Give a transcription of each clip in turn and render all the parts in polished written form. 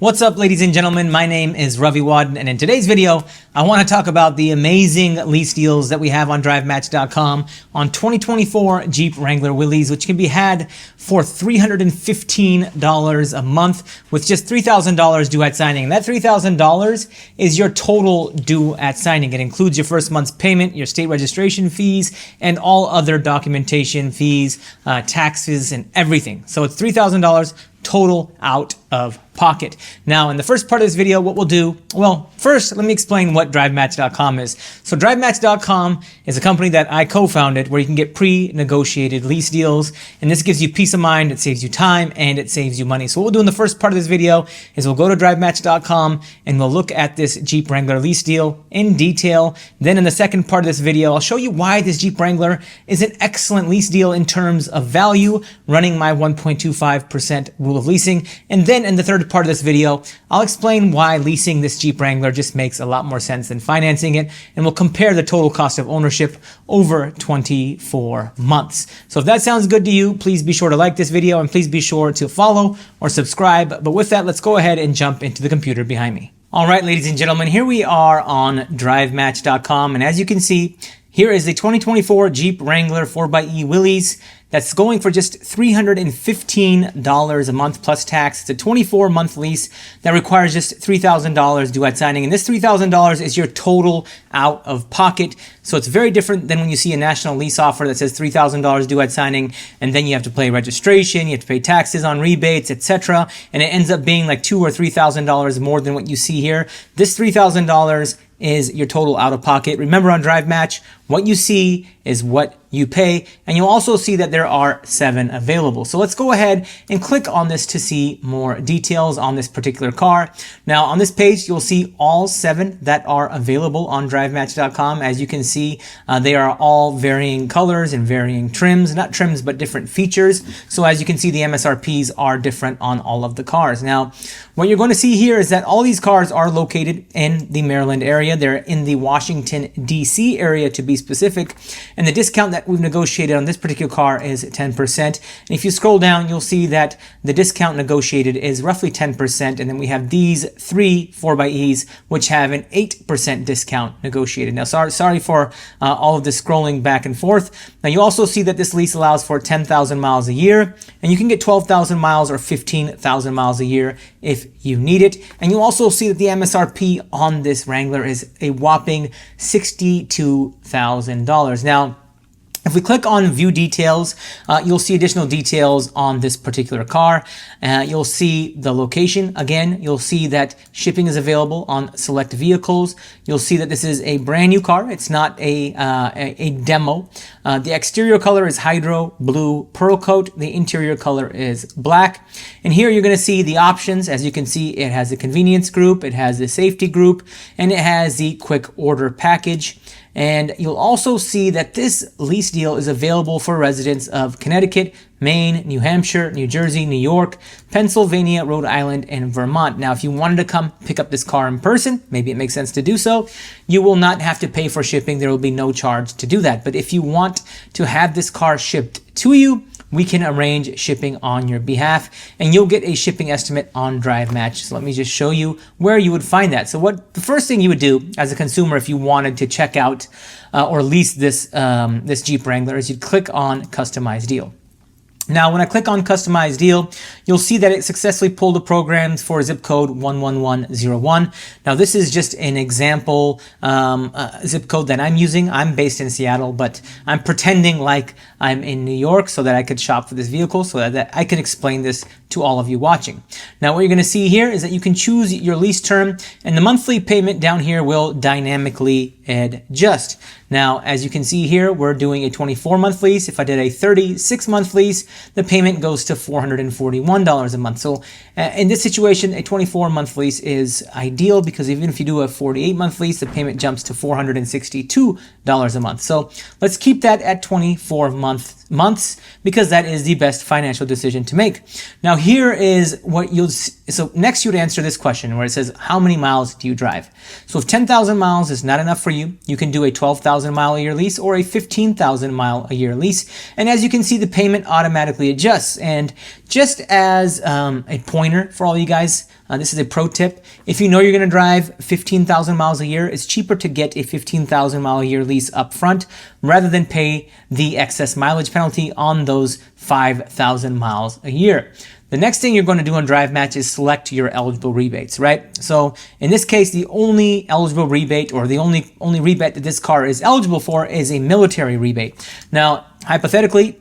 What's up, ladies and gentlemen? My name is Ravi Wadden, and in today's video, I want to talk about the amazing lease deals that we have on DriveMatch.com on 2024 Jeep Wrangler Willys, which can be had for $315 a month with just $3,000 due at signing. And that $3,000 is your total due at signing. It includes your first month's payment, your state registration fees, and all other documentation fees, taxes, and everything. So it's $3,000 total out of pocket. Now, in the first part of this video, what we'll do, well, first, let me explain what DriveMatch.com is. So DriveMatch.com is a company that I co-founded where you can get pre-negotiated lease deals, and this gives you peace of mind, it saves you time, and it saves you money. So what we'll do in the first part of this video is we'll go to DriveMatch.com and we'll look at this Jeep Wrangler lease deal in detail. Then in the second part of this video, I'll show you why this Jeep Wrangler is an excellent lease deal in terms of value, running my 1.25% rule of leasing. And then in the third part of this video, I'll explain why leasing this Jeep Wrangler just makes a lot more sense than financing it, and we'll compare the total cost of ownership over 24 months. So if that sounds good to you, please be sure to like this video and please be sure to follow or subscribe. But with that, let's go ahead and jump into the computer behind me. All right, ladies and gentlemen, here we are on DriveMatch.com, and as you can see, here is the 2024 Jeep Wrangler 4xe Willys that's going for just $315 a month plus tax. It's a 24-month lease that requires just $3,000 due at signing. And this $3,000 is your total out of pocket. So it's very different than when you see a national lease offer that says $3,000 due at signing, and then you have to pay registration, you have to pay taxes on rebates, etc. And it ends up being like $2,000 or $3,000 more than what you see here. This $3,000 is your total out of pocket. Remember, on DriveMatch, what you see is what you pay, and you'll also see that there are 7 available. So let's go ahead and click on this to see more details on this particular car. Now, on this page, you'll see all 7 that are available on DriveMatch.com. As you can see, they are all varying colors and varying trims, not trims, but different features. So as you can see, the MSRPs are different on all of the cars. Now, what you're going to see here is that all these cars are located in the Maryland area. They're in the Washington, D.C. area to be specific, and the discount that we've negotiated on this particular car is 10%. And if you scroll down, you'll see that the discount negotiated is roughly 10%, and then we have these 3 4xEs which have an 8% discount negotiated. Now, sorry for all of this scrolling back and forth. Now, you also see that this lease allows for 10,000 miles a year, and you can get 12,000 miles or 15,000 miles a year if you need it. And you also see that the MSRP on this Wrangler is a whopping $62,000. Now, if we click on view details, you'll see additional details on this particular car. You'll see the location. Again, you'll see that shipping is available on select vehicles. You'll see that this is a brand new car. It's not a demo. The exterior color is hydro blue pearl coat. The interior color is black. And here you're going to see the options. As you can see, it has the convenience group, it has the safety group, and it has the quick order package. And you'll also see that this lease deal is available for residents of Connecticut, Maine, New Hampshire, New Jersey, New York, Pennsylvania, Rhode Island, and Vermont. Now, if you wanted to come pick up this car in person, maybe it makes sense to do so. You will not have to pay for shipping. There will be no charge to do that. But if you want to have this car shipped to you, we can arrange shipping on your behalf, and you'll get a shipping estimate on DriveMatch. So let me just show you where you would find that. So the first thing you would do as a consumer if you wanted to check out or lease this Jeep Wrangler is you'd click on Customize Deal. Now, when I click on Customize Deal, you'll see that it successfully pulled the programs for zip code 11101. Now, this is just an example zip code that I'm using. I'm based in Seattle, but I'm pretending like I'm in New York so that I could shop for this vehicle, so that I can explain this to all of you watching. Now, what you're going to see here is that you can choose your lease term, and the monthly payment down here will dynamically adjust. Now, as you can see here, we're doing a 24-month lease. If I did a 36-month lease, the payment goes to $441 a month. So in this situation, a 24-month lease is ideal because even if you do a 48-month lease, the payment jumps to $462 a month. So let's keep that at 24 months because that is the best financial decision to make. Now, here is what so next you'd answer this question where it says, how many miles do you drive? So if 10,000 miles is not enough for you, you can do a 12,000 mile a year lease or a 15,000 mile a year lease. And as you can see, the payment automatically adjusts. And just as a pointer for all you guys, This is a pro tip. If you know you're going to drive 15,000 miles a year, it's cheaper to get a 15,000 mile a year lease up front rather than pay the excess mileage penalty on those 5,000 miles a year. The next thing you're going to do on DriveMatch is select your eligible rebates, right? So in this case, the only eligible rebate, or the only rebate that this car is eligible for, is a military rebate. Now, hypothetically,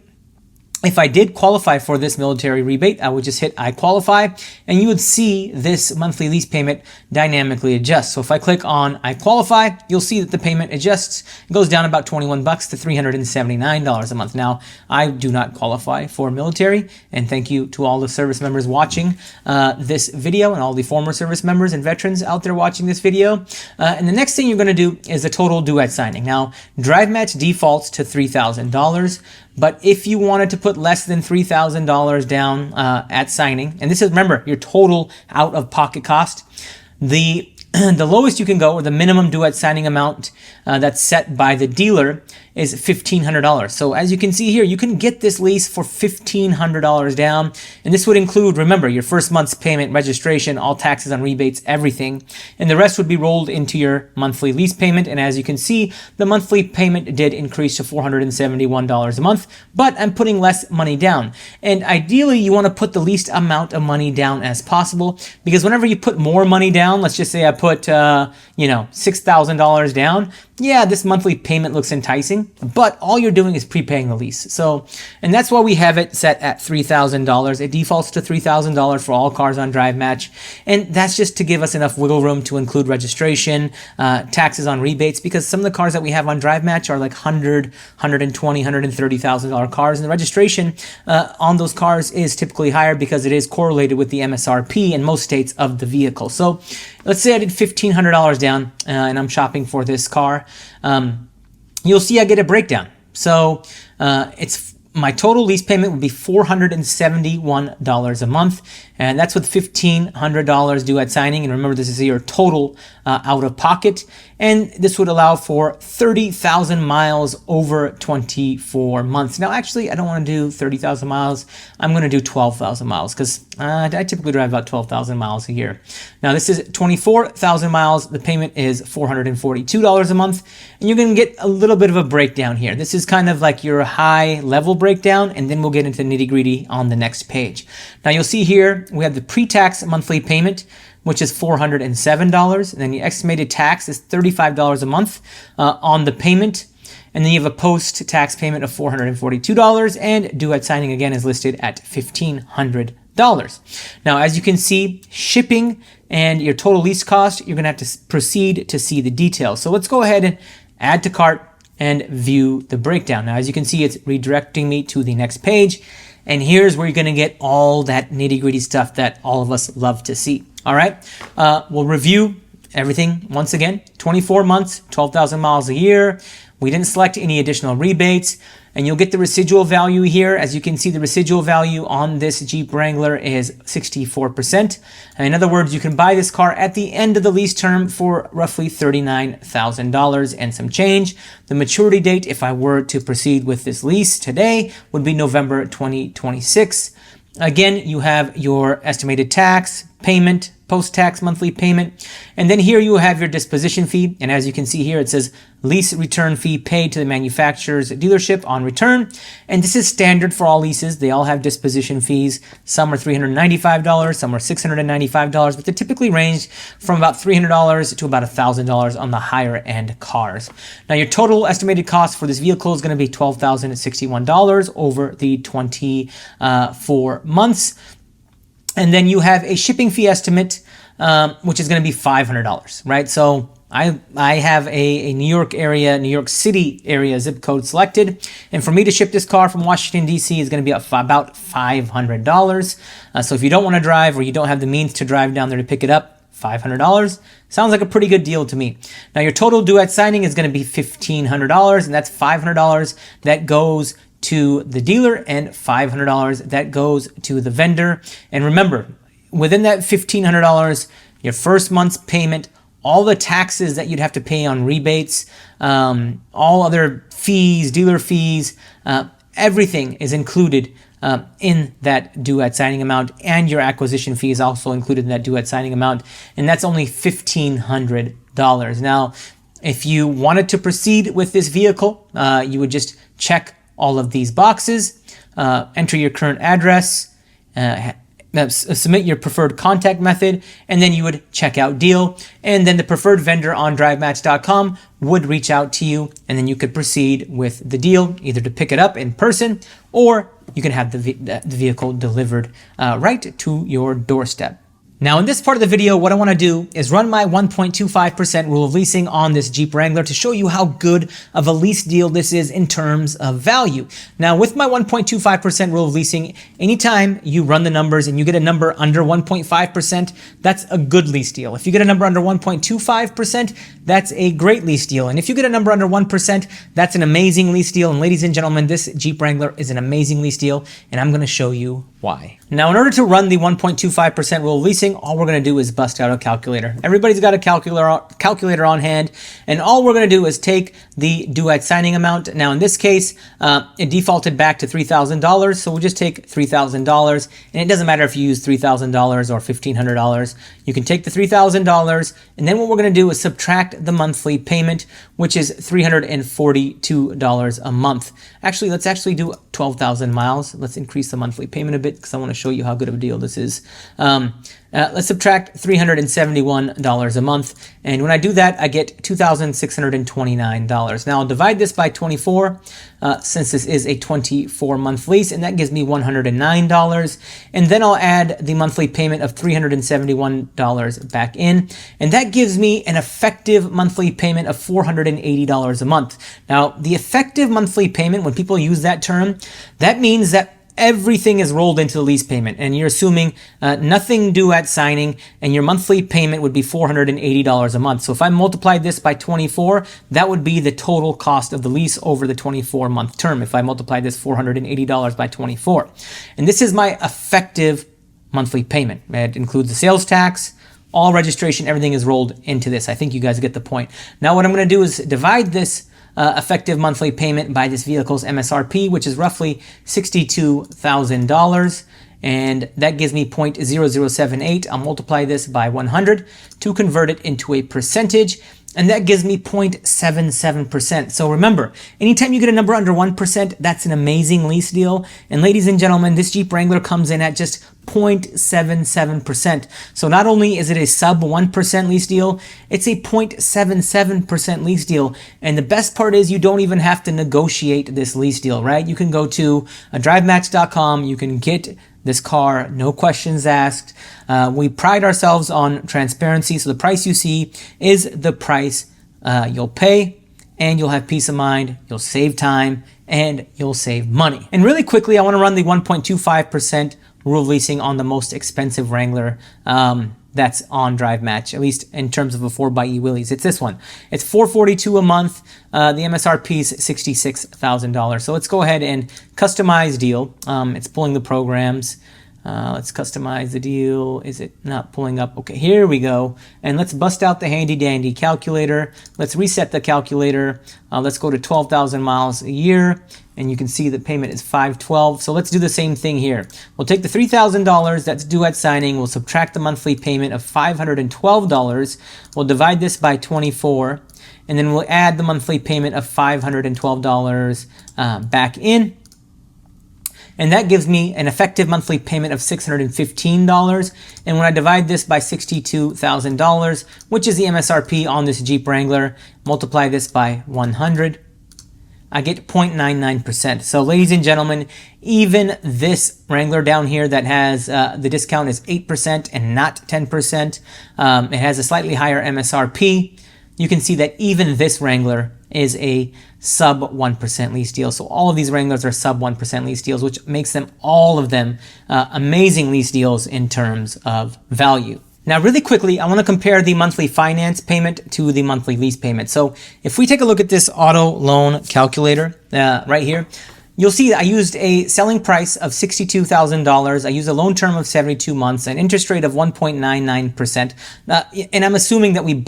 if I did qualify for this military rebate, I would just hit I qualify, and you would see this monthly lease payment dynamically adjust. So if I click on I qualify, you'll see that the payment adjusts. It goes down about 21 bucks to $379 a month. Now, I do not qualify for military, and thank you to all the service members watching this video and all the former service members and veterans out there watching this video. And the next thing you're going to do is a total duet signing. Now, DriveMatch defaults to $3,000. But if you wanted to put less than $3,000 down at signing, and this is, remember, your total out-of-pocket cost, the lowest you can go, or the minimum duet signing amount that's set by the dealer, is $1,500. So as you can see here, you can get this lease for $1,500 down. And this would include, remember, your first month's payment, registration, all taxes on rebates, everything. And the rest would be rolled into your monthly lease payment. And as you can see, the monthly payment did increase to $471 a month, but I'm putting less money down. And ideally, you want to put the least amount of money down as possible, because whenever you put more money down, let's just say I put, $6,000 down, yeah, this monthly payment looks enticing, but all you're doing is prepaying the lease. So, and that's why we have it set at $3,000. It defaults to $3,000 for all cars on DriveMatch. And that's just to give us enough wiggle room to include registration, taxes on rebates, because some of the cars that we have on DriveMatch are like $100,000, $120,000, $130,000 cars. And the registration on those cars is typically higher because it is correlated with the MSRP in most states of the vehicle. So let's say I did $1,500 down and I'm shopping for this car. You'll see I get a breakdown. So my total lease payment would be $471 a month, and that's with $1,500 due at signing. And remember, this is your total out of pocket, and this would allow for 30,000 miles over 24 months. Now, actually, I don't want to do 30,000 miles. I'm going to do 12,000 miles because I typically drive about 12,000 miles a year. Now, this is 24,000 miles. The payment is $442 a month, and you're going to get a little bit of a breakdown here. This is kind of like your high level breakdown, and then we'll get into nitty gritty on the next page. Now, you'll see here we have the pre-tax monthly payment, which is $407, and then the estimated tax is $35 a month on the payment. And then you have a post-tax payment of $442, and due at signing again is listed at $1,500. Now, as you can see, shipping and your total lease cost, you're going to have to proceed to see the details. So let's go ahead and add to cart and view the breakdown. Now, as you can see, it's redirecting me to the next page. And here's where you're going to get all that nitty-gritty stuff that all of us love to see. All right, we'll review everything once again. 24 months, 12,000 miles a year. We didn't select any additional rebates, and you'll get the residual value here. As you can see, the residual value on this Jeep Wrangler is 64%. And in other words, you can buy this car at the end of the lease term for roughly $39,000 and some change. The maturity date, if I were to proceed with this lease today, would be November 2026. Again, you have your estimated tax, payment, post-tax monthly payment, and then here you have your disposition fee. And as you can see here, it says lease return fee paid to the manufacturer's dealership on return. And this is standard for all leases. They all have disposition fees. Some are $395, some are $695, but they typically range from about $300 to about $1,000 on the higher end cars. Now, your total estimated cost for this vehicle is going to be $12,061 over the 24 months. And then you have a shipping fee estimate, which is going to be $500, right? So I have a New York City area zip code selected. And for me to ship this car from Washington, D.C. is going to be about $500. So if you don't want to drive, or you don't have the means to drive down there to pick it up, $500 sounds like a pretty good deal to me. Now, your total due at signing is going to be $1,500, and that's $500 that goes to the dealer and $500 that goes to the vendor. And remember, within that $1,500, your first month's payment, all the taxes that you'd have to pay on rebates, all other fees, dealer fees, everything is included in that due at signing amount, and your acquisition fee is also included in that due at signing amount, and that's only $1,500. Now, if you wanted to proceed with this vehicle, you would just check all of these boxes, enter your current address, submit your preferred contact method, and then you would check out deal. And then the preferred vendor on DriveMatch.com would reach out to you, and then you could proceed with the deal, either to pick it up in person or you can have the vehicle delivered right to your doorstep. Now, in this part of the video, what I want to do is run my 1.25% rule of leasing on this Jeep Wrangler to show you how good of a lease deal this is in terms of value. Now, with my 1.25% rule of leasing, anytime you run the numbers and you get a number under 1.5%, that's a good lease deal. If you get a number under 1.25%, that's a great lease deal. And if you get a number under 1%, that's an amazing lease deal. And ladies and gentlemen, this Jeep Wrangler is an amazing lease deal, and I'm going to show you why. Now, in order to run the 1.25% rule of leasing, all we're going to do is bust out a calculator. Everybody's got a calculator on hand, and all we're going to do is take the due at signing amount. Now, in this case, it defaulted back to $3,000, so we'll just take $3,000, and it doesn't matter if you use $3,000 or $1,500. You can take the $3,000, and then what we're going to do is subtract the monthly payment, which is $342 a month. Actually, let's do 12,000 miles. Let's increase the monthly payment a bit because I want to show you how good of a deal this is. Let's subtract $371 a month, and when I do that, I get $2,629. Now, I'll divide this by 24, since this is a 24-month lease, and that gives me $109, and then I'll add the monthly payment of $371 back in, and that gives me an effective monthly payment of $480 a month. Now, the effective monthly payment, when people use that term, that means that everything is rolled into the lease payment, and you're assuming nothing due at signing, and your monthly payment would be $480 a month. So if I multiply this by 24, that would be the total cost of the lease over the 24-month term, if I multiply this $480 by 24. And this is my effective monthly payment. It includes the sales tax, all registration, everything is rolled into this. I think you guys get the point. Now, what I'm going to do is divide this effective monthly payment by this vehicle's MSRP, which is roughly $62,000, and that gives me 0.0078. I'll multiply this by 100 to convert it into a percentage, and that gives me 0.77%. So remember, anytime you get a number under 1%, that's an amazing lease deal. And ladies and gentlemen, this Jeep Wrangler comes in at just 0.77%. So not only is it a sub 1% lease deal, it's a 0.77% lease deal. And the best part is you don't even have to negotiate this lease deal, right? You can go to DriveMatch.com, you can get this car, no questions asked. We pride ourselves on transparency, so the price you see is the price you'll pay, and you'll have peace of mind, you'll save time, and you'll save money. And really quickly, I want to run the 1.25% rule of leasing on the most expensive Wrangler that's on DriveMatch, at least in terms of a 4xe Willys. It's this one. It's $442 a month. The MSRP is $66,000. So let's go ahead and customize deal. It's pulling the programs. Let's customize the deal. Is it not pulling up? Okay, here we go. And let's bust out the handy dandy calculator. Let's reset the calculator. Let's go to 12,000 miles a year. And you can see the payment is $512. So let's do the same thing here. We'll take the $3,000 that's due at signing. We'll subtract the monthly payment of $512. We'll divide this by 24. And then we'll add the monthly payment of $512 back in. And that gives me an effective monthly payment of $615. And when I divide this by $62,000, which is the MSRP on this Jeep Wrangler, multiply this by 100, I get 0.99%. So ladies and gentlemen, even this Wrangler down here that has the discount is 8% and not 10%. It has a slightly higher MSRP. You can see that even this Wrangler is a sub 1% lease deal. So all of these Wranglers are sub 1% lease deals, which makes them, all of them, amazing lease deals in terms of value. Now, really quickly, I want to compare the monthly finance payment to the monthly lease payment. So if we take a look at this auto loan calculator right here, you'll see I used a selling price of $62,000. I used a loan term of 72 months, an interest rate of 1.99%. And I'm assuming that we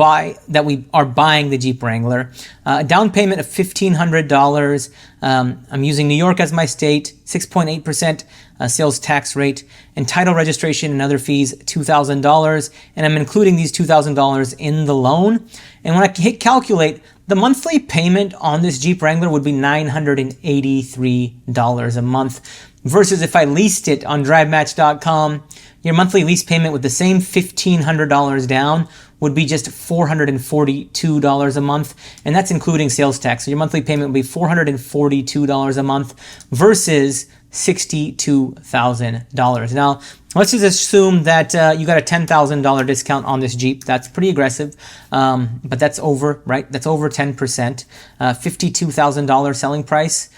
are buying the Jeep Wrangler. A down payment of $1,500. I'm using New York as my state, 6.8% sales tax rate, and title registration and other fees, $2,000. And I'm including these $2,000 in the loan. And when I hit calculate, the monthly payment on this Jeep Wrangler would be $983 a month, versus if I leased it on DriveMatch.com, your monthly lease payment with the same $1,500 down would be just $442 a month, and that's including sales tax. So your monthly payment would be $442 a month versus $62,000. Now, let's just assume that you got a $10,000 discount on this Jeep. That's pretty aggressive, but that's over, right? That's over 10%. $52,000 selling price.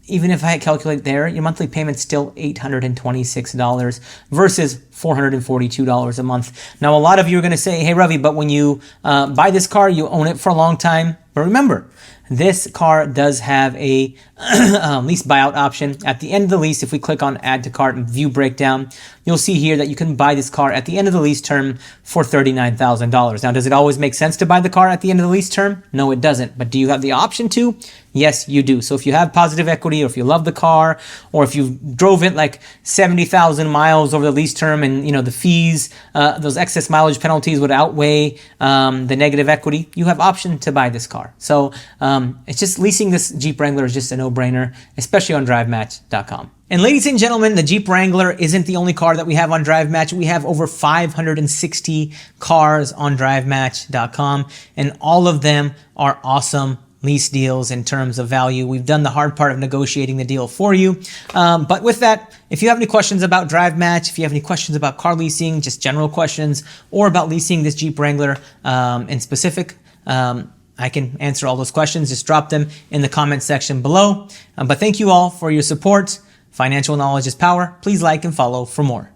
Even if I calculate there, your monthly payment's still $826 versus $442 a month. Now, a lot of you are going to say, hey, Ravi, but when you buy this car, you own it for a long time. But remember, this car does have a lease buyout option. At the end of the lease, if we click on Add to Cart and View Breakdown, you'll see here that you can buy this car at the end of the lease term for $39,000. Now, does it always make sense to buy the car at the end of the lease term? No, it doesn't. But do you have the option to? Yes, you do. So if you have positive equity, or if you love the car, or if you drove it like 70,000 miles over the lease term, and the fees, those excess mileage penalties would outweigh the negative equity, you have option to buy this car. So it's just leasing this Jeep Wrangler is just a no-brainer, especially on DriveMatch.com. And ladies and gentlemen, the Jeep Wrangler isn't the only car that we have on DriveMatch. We have over 560 cars on DriveMatch.com, and all of them are awesome lease deals in terms of value. We've done the hard part of negotiating the deal for you. But with that, if you have any questions about DriveMatch, if you have any questions about car leasing, just general questions, or about leasing this Jeep Wrangler in specific, I can answer all those questions. Just drop them in the comment section below. But thank you all for your support. Financial knowledge is power. Please like and follow for more.